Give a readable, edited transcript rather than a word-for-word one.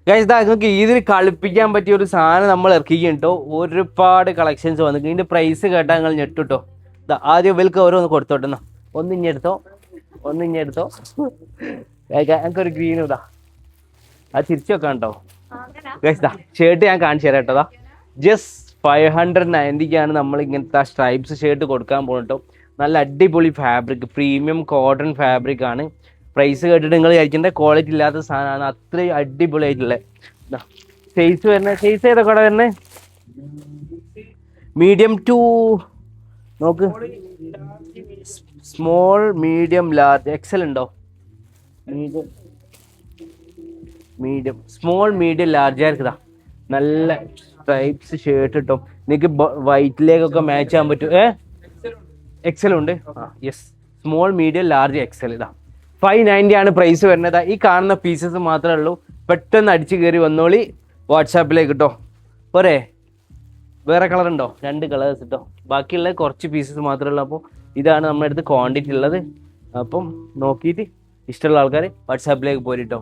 Guys ഇതാ നിങ്ങൾക്ക് ഇതിൽ കളിപ്പിക്കാൻ പറ്റിയ ഒരു സാധനം നമ്മൾ ഇറക്കിട്ടോ. ഒരുപാട് കളക്ഷൻസ് വന്നു. ഇതിന്റെ പ്രൈസ് കേട്ടാൽ നിങ്ങൾ ഞെട്ടുട്ടോ. ആദ്യം ഇവർക്ക് ഓരോന്ന് കൊടുത്തോട്ടെന്നാ. ഒന്നിഞ്ഞെടുത്തോ ഞങ്ങൾക്കൊരു ഗ്രീനും ഇതാ. അത് തിരിച്ചു വെക്കാം കേട്ടോ. ഗൈസ് ഇതാ ഷർട്ട് ഞാൻ കാണിച്ചു തരാം കേട്ടോ. ജസ്റ്റ് 590 നമ്മൾ ഇങ്ങനത്തെ സ്ട്രൈപ്സ് ഷർട്ട് കൊടുക്കാൻ പോകുന്നുട്ടോ. നല്ല അടിപൊളി ഫാബ്രിക്, പ്രീമിയം കോട്ടൺ ഫാബ്രിക് ആണ്. പ്രൈസ് കേട്ടിട്ട് നിങ്ങൾ വിചാരിക്കേണ്ട ക്വാളിറ്റി ഇല്ലാത്ത സാധനമാണ്. അത്രയും അടിപൊളിയായിട്ടുള്ളത്. സൈസ് ഏതൊക്കെ വരുന്നത്? മീഡിയം ടു നോക്ക്, സ്മോൾ, മീഡിയം, ലാർജ്, എക്സൽ ഉണ്ടോ? മീഡിയം, സ്മോൾ, മീഡിയം, ലാർജ് ആയിരിക്കുതാ. നല്ല സ്ട്രൈപ്സ് ഷർട്ട് കിട്ടും നിങ്ങൾക്ക്. വൈറ്റിലേക്കൊക്കെ മാച്ച് ചെയ്യാൻ പറ്റും. എക്സൽ ഉണ്ട്. Yes, small, medium, large, XL. ഇതാ 590 ആണ് പ്രൈസ് വരുന്നത്. ഈ കാണുന്ന പീസസ് മാത്രമേ ഉള്ളൂ. പെട്ടെന്ന് അടിച്ചു കയറി വന്നോളി വാട്സാപ്പിലേക്ക് കേട്ടോ. പോരെ? വേറെ കളർ ഉണ്ടോ? 2 കളേഴ്സ് കേട്ടോ. ബാക്കിയുള്ള കുറച്ച് പീസസ് മാത്രമേ ഉള്ളൂ. അപ്പോൾ ഇതാണ് നമ്മുടെ അടുത്ത് ക്വാണ്ടിറ്റി ഉള്ളത്. അപ്പം നോക്കിയിട്ട് ഇഷ്ടമുള്ള ആൾക്കാർ വാട്സാപ്പിലേക്ക് പോരിട്ടോ.